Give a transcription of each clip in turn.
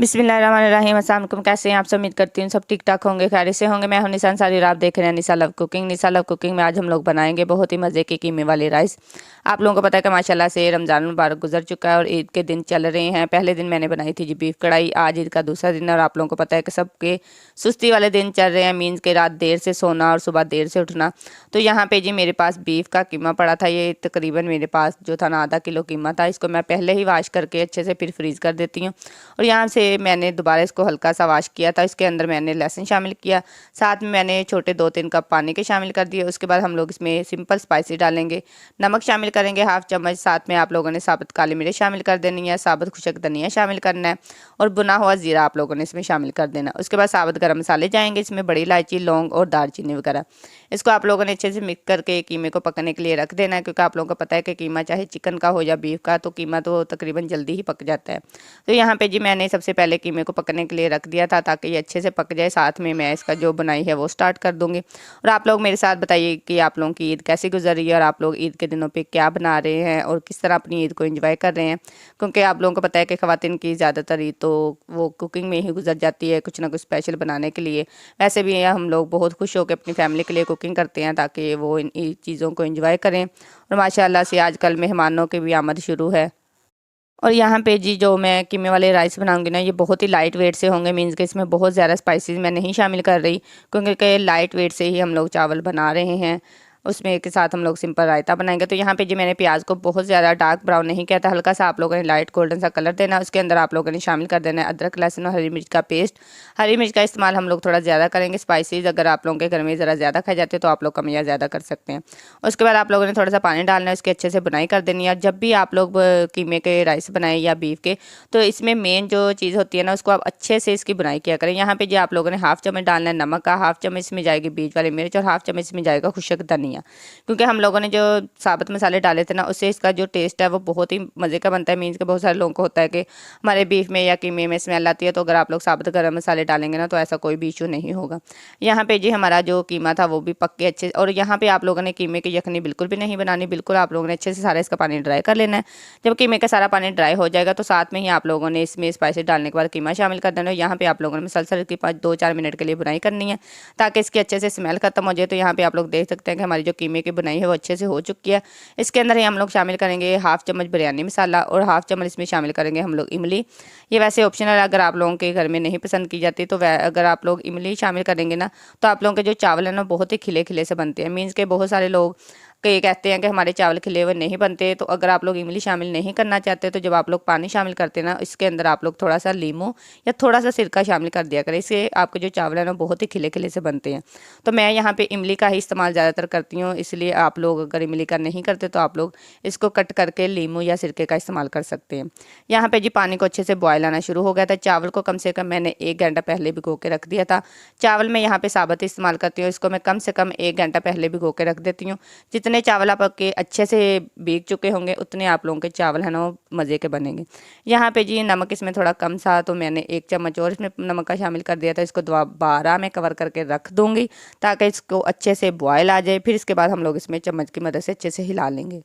बिस्मिल्लाहिर्रहमानिर्रहीम। अस्सलाम वालेकुम। कैसे हैं आप सब? उम्मीद करती हूँ सब ठीक ठाक होंगे, खैरियत से होंगे। मैं हूं निशान सारी और आप देख रहे हैं निशा लव कुकिंग। निशा लव कुकिंग में आज हम लोग बनाएंगे बहुत ही मज़े के कीमे वाले राइस। आप लोगों को पता है कि माशाल्लाह से रमज़ान मुबारक गुजर चुका है और ईद के दिन चल रहे हैं। पहले दिन मैंने बनाई थी जी बीफ कढ़ाई, आज ईद का दूसरा दिन है और आप लोगों को पता है कि सबके सुस्ती वाले दिन चल रहे हैं, मीन्स के रात देर से सोना और सुबह देर से उठना। तो यहाँ पे जी मेरे पास बीफ का कीमा पड़ा था, ये तकरीबन मेरे पास जो था ना आधा किलो कीमा था। इसको मैं पहले ही वाश करके अच्छे से फिर फ्रीज़ कर देती हूँ। और यहाँ से मैंने दोबारा इसको हल्का सा वाश किया था। इसके अंदर मैंने लहसुन शामिल किया, साथ में मैंने छोटे 2-3 कप पानी के शामिल कर दिए। उसके बाद हम लोग इसमें सिंपल स्पाइसी डालेंगे, नमक शामिल करेंगे हाफ चम्मच, साथ में आप लोगों ने साबुत काली मिर्च शामिल कर देनी है, साबुत खुशक धनिया शामिल करना है और भुना हुआ जीरा आप लोगों ने इसमें शामिल कर देना। उसके बाद साबुत गर्म मसाले जाएंगे, इसमें बड़ी इलायची, लौंग और दालचीनी वगैरह। इसको आप लोगों ने अच्छे से मिक्स करके कीमे को पकने के लिए रख देना है, क्योंकि आप लोगों को पता है कि कीमा चाहे चिकन का हो या बीफ का, तो कीमा तो तकरीबन जल्दी ही पक जाता है। तो यहाँ पे जी मैंने सबसे पहले कीमे को पकने के लिए रख दिया था ताकि ये अच्छे से पक जाए। साथ में मैं इसका जो बुनाई है वो स्टार्ट कर दूंगी। और आप लोग मेरे साथ बताइए कि आप लोगों की ईद कैसी गुजर रही है और आप लोग ईद के दिनों पे क्या बना रहे हैं और किस तरह अपनी ईद को एंजॉय कर रहे हैं। क्योंकि आप लोगों को पता है कि ख़वातीन की ज़्यादातर ईद तो वो कुकिंग में ही गुजर जाती है, कुछ ना कुछ स्पेशल बनाने के लिए। वैसे भी हम लोग बहुत खुश होकर अपनी फैमिली के लिए कुकिंग करते हैं ताकि वो इन चीज़ों को एंजॉय करें। और माशाल्लाह से आजकल मेहमानों की भी आमद शुरू है। और यहाँ पे जी जो मैं कीमे वाले राइस बनाऊंगी ना, ये बहुत ही लाइट वेट से होंगे, मीन्स कि इसमें बहुत ज़्यादा स्पाइसेस मैं नहीं शामिल कर रही, क्योंकि लाइट वेट से ही हम लोग चावल बना रहे हैं। उसमें के साथ हम लोग सिंपल रायता बनाएंगे। तो यहाँ पे जी मैंने प्याज को बहुत ज़्यादा डार्क ब्राउन नहीं किया था, हल्का सा आप लोगों ने लाइट गोल्डन सा कलर देना है। उसके अंदर आप लोगों ने शामिल कर देना है अदरक लहसुन और हरी मिर्च का पेस्ट। हरी मिर्च का इस्तेमाल हम लोग थोड़ा ज़्यादा करेंगे, स्पाइसीज अगर आप लोगों के घर में ज़रा ज़्यादा खाए जाते हैं तो आप लोग कम या ज़्यादा कर सकते हैं। उसके बाद आप लोगों ने थोड़ा सा पानी डालना है, उसकी अच्छे से बुनाई कर देनी है। जब भी आप लोग कीमे के राइस बनाएं या बीफ के, तो इसमें मेन जो चीज़ होती है ना, उसको आप अच्छे से इसकी बुनाई किया करें। यहाँ पे जी आप लोगों ने हाफ चम्मच डालना है नमक का, हाफ चम्मच इसमें जाएगी बीज वाली मिर्च और हाफ चम्मच इसमें जाएगा खुशक धनिया। क्योंकि हम लोगों ने जो साबुत मसाले डाले थे ना, उससे इसका जो टेस्ट है वो बहुत ही मज़े का बनता है। मीन्स के बहुत सारे लोगों को होता है कि हमारे बीफ में या कीमे में स्मेल आती है, तो अगर आप लोग साबुत गर्म मसाले डालेंगे ना तो ऐसा कोई भी इशू नहीं होगा। यहाँ पे जी हमारा जो कीमा था वो भी पक के अच्छे। और यहाँ पे आप लोगों ने कीमे की यखनी बिल्कुल भी नहीं बनानी, बिल्कुल आप लोगों ने अच्छे से सारा इसका पानी ड्राई कर लेना है। जब कीमे का सारा पानी ड्राई हो जाएगा तो साथ में ही आप लोगों ने इसमें स्पाइसेस डालने के बाद कीमा शामिल कर देना है। यहाँ पे आप लोगों ने मसलसल की 2-4 मिनट के लिए बुनाई करनी है ताकि इसकी अच्छे से स्मेल खत्म हो जाए। तो यहाँ पे आप लोग देख सकते हैं कि हमारी जो कीमे की बुनाई है वो अच्छे से हो चुकी है। इसके अंदर ही हम लोग शामिल करेंगे हाफ चम्मच बिरयानी मसाला और हाफ चम्मच इसमें शामिल करेंगे हम लोग इमली। ये वैसे ऑप्शनल है, अगर आप लोगों के घर में नहीं पसंद की जाती तो अगर आप लोग इमली शामिल करेंगे ना, तो आप लोगों के जो चावल है ना बहुत ही खिले खिले से बनते हैं। मीन्स के बहुत सारे लोग ये कहते हैं कि हमारे चावल खिले हुए नहीं बनते। तो अगर आप लोग इमली शामिल नहीं करना चाहते तो जब आप लोग पानी शामिल करते हैं ना, इसके अंदर आप लोग थोड़ा सा लीमू या थोड़ा सा सिरका शामिल कर दिया करें, इससे आपके जो चावल है ना बहुत ही खिले खिले से बनते हैं। तो मैं यहाँ पे इमली का ही इस्तेमाल ज़्यादातर करती हूँ, इसलिए आप लोग अगर इमली का नहीं करते तो आप लोग इसको कट करके लीमू या सिरके का इस्तेमाल कर सकते हैं। यहाँ पे जी पानी को अच्छे से बॉयल आना शुरू हो गया था। चावल को कम से कम मैंने 1 घंटा पहले भिगो के रख दिया था। चावल मैं यहाँ पे साबुत इस्तेमाल करती हूँ, इसको मैं कम से कम 1 घंटा पहले भिगो के रख देती हूँ। जितने चावल आपके अच्छे से भीग चुके होंगे उतने आप लोगों के चावल है ना वो मज़े के बनेंगे। यहाँ पे जी नमक इसमें थोड़ा कम था तो मैंने 1 चम्मच और इसमें नमक का शामिल कर दिया था। इसको दोबारा मैं कवर करके रख दूँगी ताकि इसको अच्छे से बॉयल आ जाए। फिर इसके बाद हम लोग इसमें चम्मच की मदद से अच्छे से हिला लेंगे,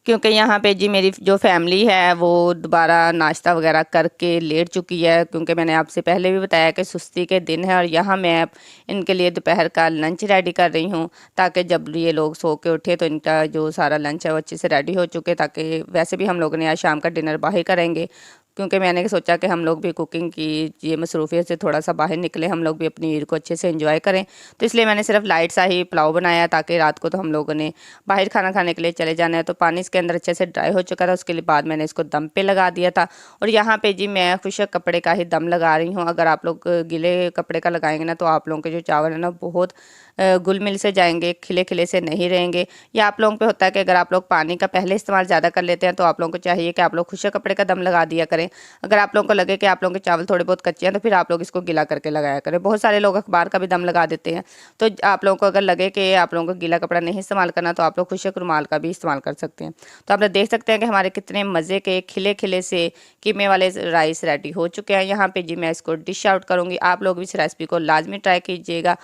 क्योंकि यहाँ पे जी मेरी जो फैमिली है वो दोबारा नाश्ता वगैरह करके लेट चुकी है। क्योंकि मैंने आपसे पहले भी बताया कि सुस्ती के दिन है और यहाँ मैं इनके लिए दोपहर का लंच रेडी कर रही हूँ ताकि जब ये लोग सो के उठे तो इनका जो सारा लंच है वो अच्छे से रेडी हो चुके, ताकि वैसे भी हम लोगों ने आज शाम का डिनर बाहर करेंगे। क्योंकि मैंने सोचा कि हम लोग भी कुकिंग की ये मसरूफियत से थोड़ा सा बाहर निकले, हम लोग भी अपनी ईद को अच्छे से एंजॉय करें। तो इसलिए मैंने सिर्फ लाइट सा ही पुलाव बनाया ताकि रात को तो हम लोगों ने बाहर खाना खाने के लिए चले जाना है। तो पानी इसके अंदर अच्छे से ड्राई हो चुका था, उसके लिए बाद मैंने इसको दम पे लगा दिया था। और यहाँ पे जी मैं खुशक कपड़े का ही दम लगा रही हूँ। अगर आप लोग गीले कपड़े का लगाएंगे ना तो आप लोगों के जो चावल है ना बहुत घुल मिल से जाएंगे, खिले खिले से नहीं रहेंगे। या आप लोगों पे होता है कि अगर आप लोग पानी का पहले इस्तेमाल ज़्यादा कर लेते हैं तो आप लोगों को चाहिए कि आप लोग खुशक कपड़े का दम लगा दिया करें। अगर आप लोगों को लगे कि आप लोगों के चावल थोड़े बहुत कच्चे हैं तो फिर आप लोग इसको गीला करके लगाया करें। बहुत सारे लोग अखबार का भी दम लगा देते हैं। तो आप लोगों को अगर लगे कि आप लोगों को गीला कपड़ा नहीं इस्तेमाल करना तो आप लोग खुशक रुमाल का भी इस्तेमाल कर सकते हैं। तो आप लोग देख सकते हैं कि हमारे कितने मज़े के खिले खिले से कीमे वाले राइस रेडी हो चुके हैं। यहाँ पे जी मैं इसको डिश आउट करूँगी, आप लोग भी इस रेसिपी को लाजमी ट्राई कीजिएगा,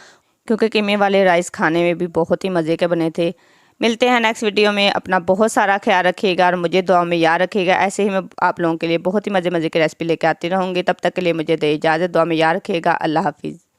क्योंकि कीमे वाले राइस खाने में भी बहुत ही मज़े के बने थे। मिलते हैं नेक्स्ट वीडियो में। अपना बहुत सारा ख्याल रखिएगा और मुझे दुआ में याद रखिएगा। ऐसे ही मैं आप लोगों के लिए बहुत ही मज़े मज़े की रेसिपी लेके आती रहूँगी। तब तक के लिए मुझे दे इजाज़त। दुआ में याद रखिएगा। अल्लाह हाफिज़।